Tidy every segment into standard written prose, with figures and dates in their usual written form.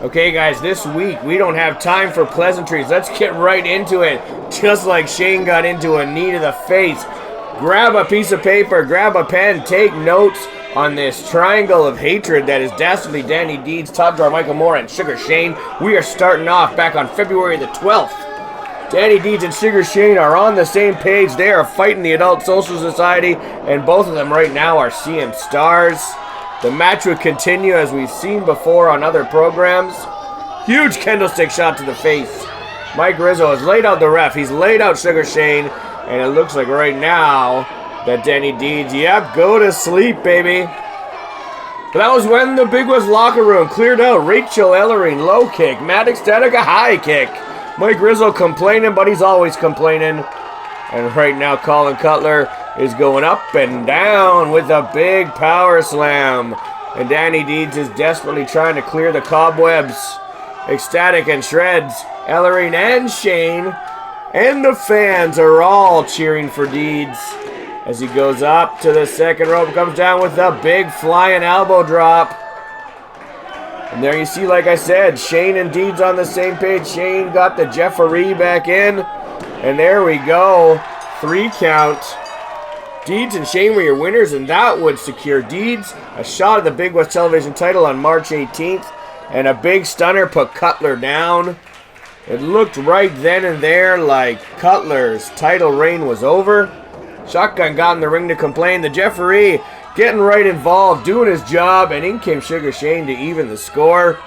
Okay, guys, this week we don't have time for pleasantries. Let's get right into it. Just like Shane got into a knee to the face. Grab a piece of paper, grab a pen, take notes on this triangle of hatred that is Dastardly, Danny Deeds, Top Drawer Michael Moore, and Sugar Shane. We are starting off back on February the 12th. Danny Deeds and Sugar Shane are on the same page. They are fighting the Adult Social Society, and both of them right now are seeing stars. The match would continue as we've seen before on other programs. Huge candlestick shot to the face. Mike Rizzo has laid out the ref. He's laid out Sugar Shane, and it looks like right now that Danny Deeds, yep, go to sleep, baby. But that was when the Big West locker room cleared out. Rachel Ellering, low kick. Matt Ecstatic, a high kick. Mike Rizzo complaining, but he's always complaining. And right now, Colin Cutler is going up and down with a big power slam. And Danny Deeds is desperately trying to clear the cobwebs. Ecstatic and Shreds, Ellering and Shane, and the fans are all cheering for Deeds. As he goes up to the second rope, comes down with a big flying elbow drop. And there you see, like I said, Shane and Deeds on the same page. Shane got the Jeffery back in. And there we go. 3 count. Deeds and Shane were your winners, and that would secure Deeds a shot at the Big West Television title on March 18th. And a big stunner put Cutler down. It looked right then and there like Cutler's title reign was over. Shotgun got in the ring to complain. The Jeffery getting right involved, doing his job, and in came Sugar Shane to even the score.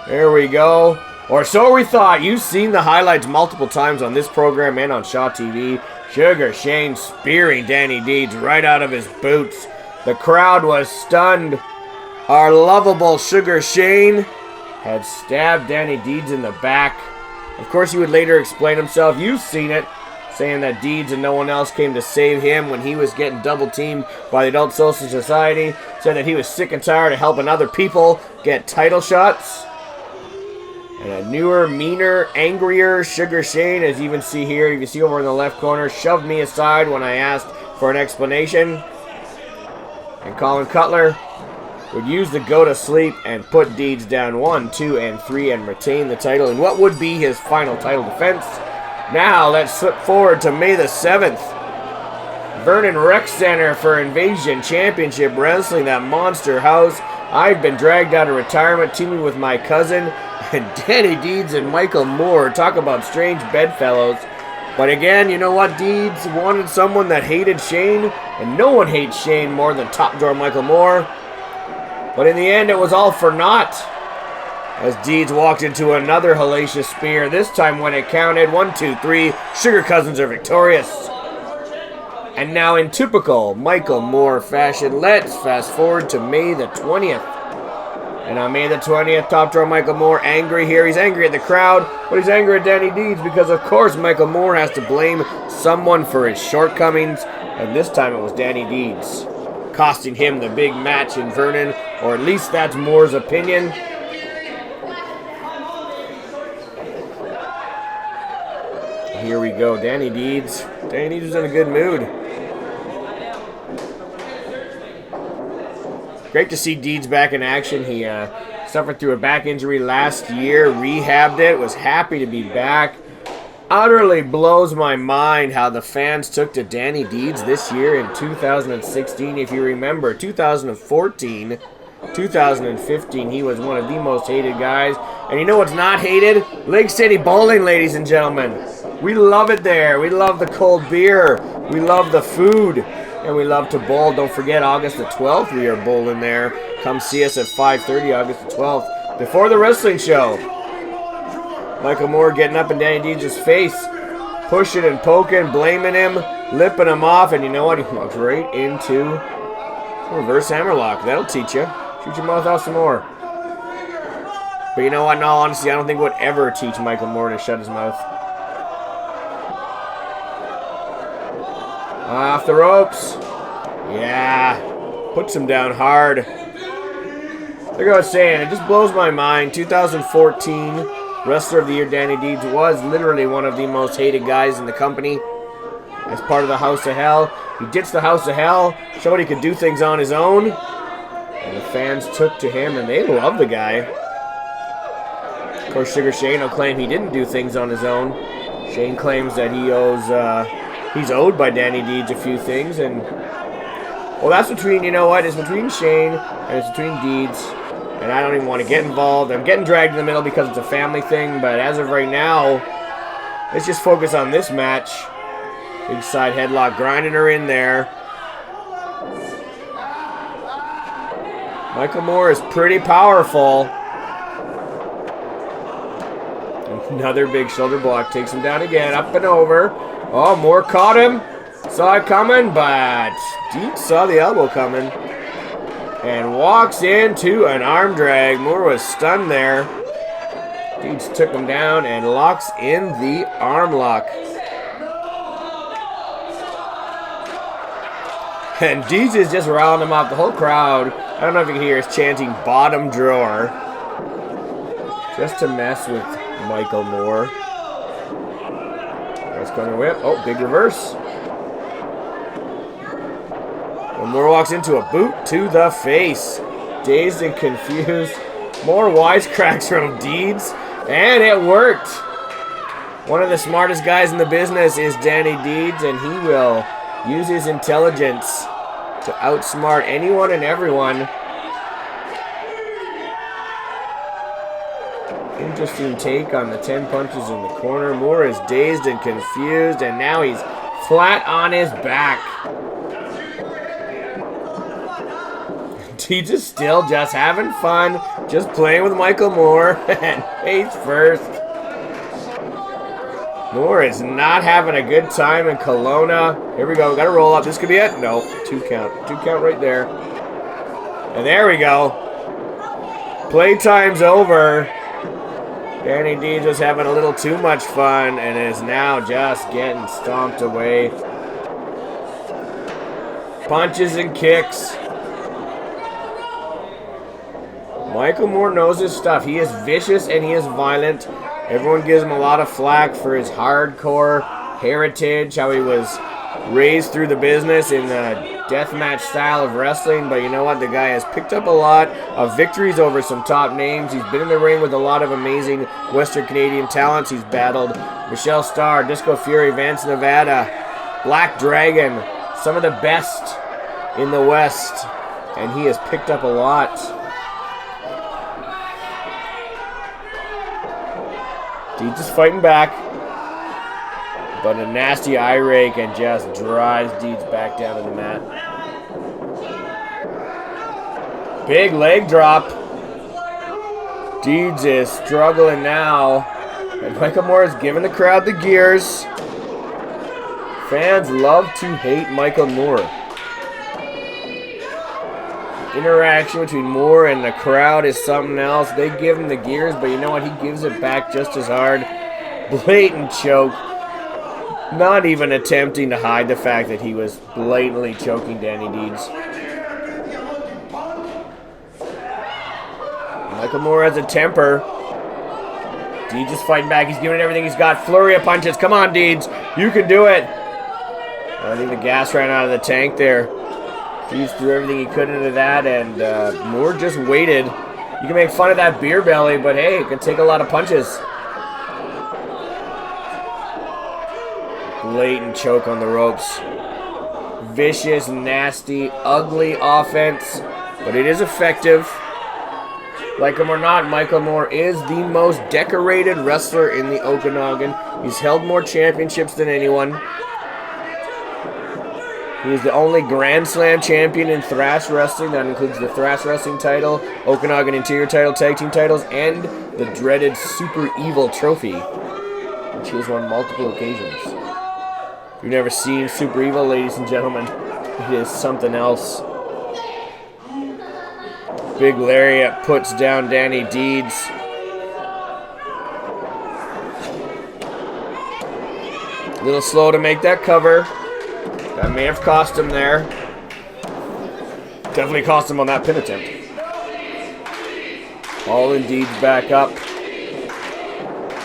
There we go. Or so we thought. You've seen the highlights multiple times on this program and on Shaw TV. Sugar Shane spearing Danny Deeds right out of his boots. The crowd was stunned. Our lovable Sugar Shane had stabbed Danny Deeds in the back. Of course, he would later explain himself. You've seen it, saying that Deeds and no one else came to save him when he was getting double-teamed by the Adult Social Society. Said that he was sick and tired of helping other people get title shots. And a newer, meaner, angrier Sugar Shane, as you even see here, you can see over in the left corner, shoved me aside when I asked for an explanation. And Colin Cutler would use the go to sleep and put Deeds down 1, 2, and 3 and retain the title in what would be his final title defense. Now let's slip forward to May the 7th. Vernon Rec Center for Invasion Championship Wrestling, that monster house. I've been dragged out of retirement, teaming with my cousin and Danny Deeds and Michael Moore. Talk about strange bedfellows. But again, you know what? Deeds wanted someone that hated Shane, and no one hates Shane more than Top Drawer Michael Moore. But in the end, it was all for naught, as Deeds walked into another hellacious spear. This time when it counted, 1, 2, 3, Sugar Cousins are victorious. And now in typical Michael Moore fashion, let's fast forward to May the 20th. And on May the 20th, Top Drawer Michael Moore angry here. He's angry at the crowd, but he's angry at Danny Deeds because, of course, Michael Moore has to blame someone for his shortcomings. And this time it was Danny Deeds, costing him the big match in Vernon, or at least that's Moore's opinion. Here we go, Danny Deeds. Danny Deeds was in a good mood. Great to see Deeds back in action. He suffered through a back injury last year, rehabbed it, was happy to be back. Utterly blows my mind how the fans took to Danny Deeds this year in 2016. If you remember, 2014, 2015, he was one of the most hated guys. And you know what's not hated? Lake City Bowling, ladies and gentlemen. We love it there. We love the cold beer. We love the food. And we love to bowl. Don't forget, August the 12th, we are bowling there. Come see us at 5:30, August the 12th, before the wrestling show. Michael Moore getting up in Danny Deeds' face, pushing and poking, blaming him, lipping him off, and you know what? He walks right into reverse hammerlock. That'll teach you. Shoot your mouth off some more. But you know what? In all honesty, I don't think it would ever teach Michael Moore to shut his mouth. Off the ropes. Yeah. Puts him down hard. Like I was saying, it just blows my mind. 2014, Wrestler of the Year Danny Deeds was literally one of the most hated guys in the company. As part of the House of Hell, he ditched the House of Hell, showed he could do things on his own. And the fans took to him, and they love the guy. Of course, Sugar Shane will claim he didn't do things on his own. Shane claims that he owes, he's owed by Danni Deeds a few things, and well, that's between, you know what, it's between Shane and it's between Deeds, and I don't even want to get involved. I'm getting dragged in the middle because it's a family thing, but as of right now, let's just focus on this match. Big side headlock, grinding her in there. Michael Moore is pretty powerful. Another big shoulder block, takes him down again, up and over. Oh, Moore caught him. Saw it coming, but Deeds saw the elbow coming. And walks into an arm drag. Moore was stunned there. Deeds took him down and locks in the arm lock. And Deeds is just riling him up. The whole crowd, I don't know if you can hear, is chanting bottom drawer. Just to mess with Michael Moore. Nice corner whip. Oh, big reverse. And Moore walks into a boot to the face. Dazed and confused. More wisecracks from Deeds. And it worked. One of the smartest guys in the business is Danni Deeds, and he will use his intelligence to outsmart anyone and everyone. Interesting take on the 10 punches in the corner. Moore is dazed and confused, and now he's flat on his back. Deeds is still just having fun, just playing with Michael Moore, and face first. Moore is not having a good time in Kelowna. Here we go, gotta roll up. This could be it. No, 2 count. 2 count right there. And there we go. Playtime's over. Danni Deeds was having a little too much fun and is now just getting stomped away. Punches and kicks. Michael Moore knows his stuff. He is vicious and he is violent. Everyone gives him a lot of flack for his hardcore heritage, how he was raised through the business in the deathmatch style of wrestling, but you know what? The guy has picked up a lot of victories over some top names. He's been in the ring with a lot of amazing Western Canadian talents. He's battled Michelle Starr, Disco Fury, Vance Nevada, Black Dragon, some of the best in the West, and he has picked up a lot. Deeds is fighting back, but a nasty eye rake and just drives Deeds back down to the mat. Big leg drop. Deeds is struggling now. And Michael Moore is giving the crowd the gears. Fans love to hate Michael Moore. Interaction between Moore and the crowd is something else. They give him the gears, but you know what? He gives it back just as hard. Blatant choke. Not even attempting to hide the fact that he was blatantly choking Danni Deeds. Michael Moore has a temper. Deeds is fighting back. He's giving it everything he's got. Flurry of punches. Come on, Deeds. You can do it. I think the gas ran out of the tank there. Deeds threw everything he could into that, and Moore just waited. You can make fun of that beer belly, but hey, it can take a lot of punches. Blatant choke on the ropes. Vicious, nasty, ugly offense, but it is effective. Like him or not, Michael Moore is the most decorated wrestler in the Okanagan. He's held more championships than anyone. He is the only Grand Slam champion in thrash wrestling. That includes the thrash wrestling title, Okanagan Interior title, tag team titles, and the dreaded Super Evil trophy, which he has won multiple occasions. If you've never seen Super Evil, ladies and gentlemen, it is something else. Big lariat puts down Danni Deeds. A little slow to make that cover. That may have cost him there. Definitely cost him on that pin attempt. All in Deeds back up.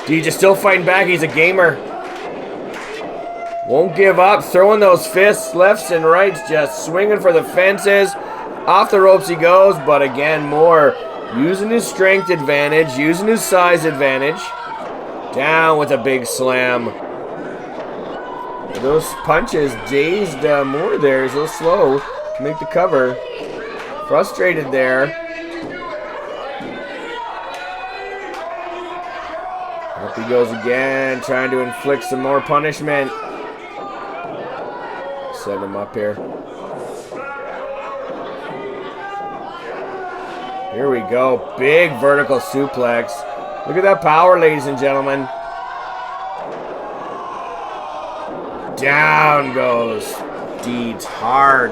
Deeds is still fighting back. He's a gamer. Won't give up. Throwing those fists lefts and rights. Just swinging for the fences. Off the ropes he goes. But again, Moore Using his strength advantage, using his size advantage. Down with a big slam. Those punches dazed Moore there. He's a little slow to make the cover. Frustrated there. Up he goes again, trying to inflict some more punishment. Set him up here. Here we go. Big vertical suplex. Look at that power, ladies and gentlemen. Down goes Deeds hard.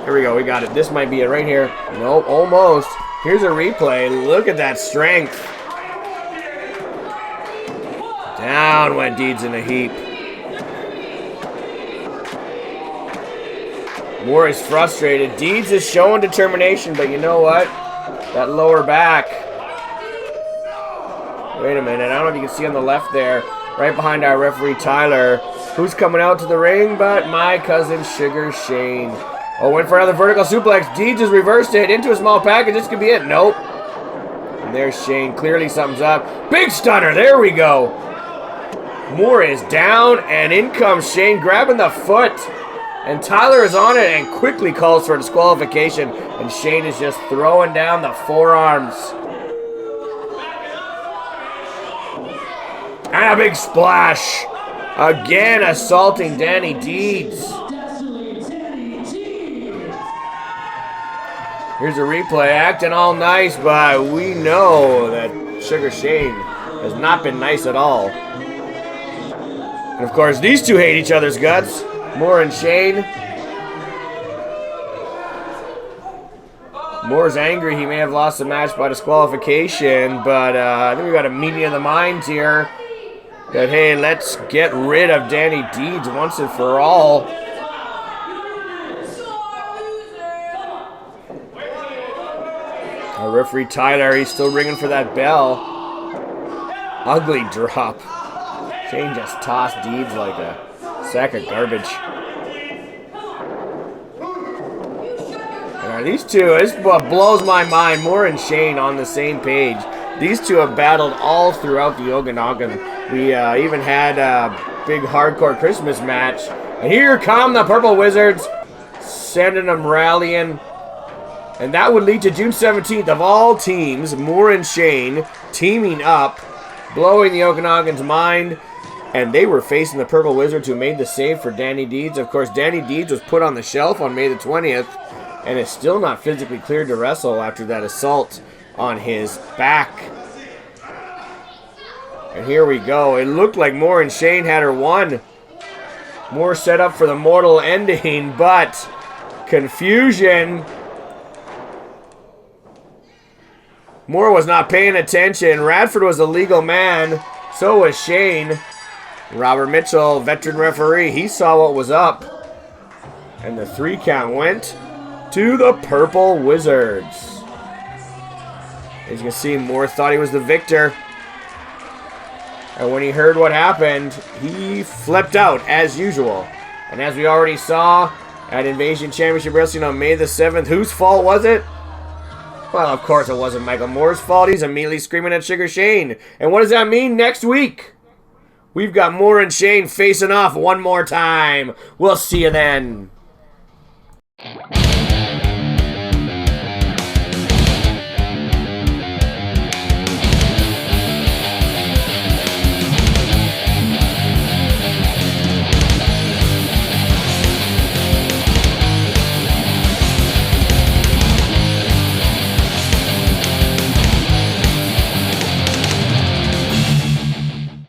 Here we go. We got it. This might be it right here. Nope, almost. Here's a replay. Look at that strength. Down went Deeds in a heap. Moore is frustrated. Deeds is showing determination, but you know what? That lower back. Wait a minute. I don't know if you can see on the left there, right behind our referee Tyler, who's coming out to the ring, but my cousin Sugar Shane. Oh, went for another vertical suplex. Deeds has reversed it into a small package. This could be it. Nope. And there's Shane. Clearly something's up. Big stunner. There we go. Moore is down, and in comes Shane grabbing the foot. And Tyler is on it and quickly calls for disqualification. And Shane is just throwing down the forearms. And a big splash. Again assaulting Danny Deeds. Here's a replay, acting all nice, but we know that Sugar Shane has not been nice at all. And of course, these two hate each other's guts. Moore and Shane. Moore's angry. He may have lost the match by disqualification, but I think we got a meeting of the minds here. That, hey, let's get rid of Danny Deeds once and for all. Our referee Tyler, he's still ringing for that bell. Ugly drop. Shane just tossed Deeds like a sack of garbage. And these two, this is what blows my mind. Moore and Shane on the same page. These two have battled all throughout the Okanagan. We even had a big hardcore Christmas match. And here come the Purple Wizards, sending them rallying. And that would lead to June 17th of all teams, Moore and Shane teaming up, blowing the Okanagan's mind. And they were facing the Purple Wizards, who made the save for Danny Deeds. Of course, Danny Deeds was put on the shelf on May the 20th and is still not physically cleared to wrestle after that assault on his back. And here we go. It looked like Moore and Shane had her won. Moore set up for the mortal ending, but confusion. Moore was not paying attention. Radford was a legal man. So was Shane. Robert Mitchell, veteran referee, he saw what was up. And the 3 count went to the Purple Wizards. As you can see, Moore thought he was the victor. And when he heard what happened, he flipped out as usual. And as we already saw at Invasion Championship Wrestling on May the 7th, whose fault was it? Well, of course it wasn't Michael Moore's fault. He's immediately screaming at Sugar Shane. And what does that mean next week? We've got Moore and Shane facing off one more time. We'll see you then.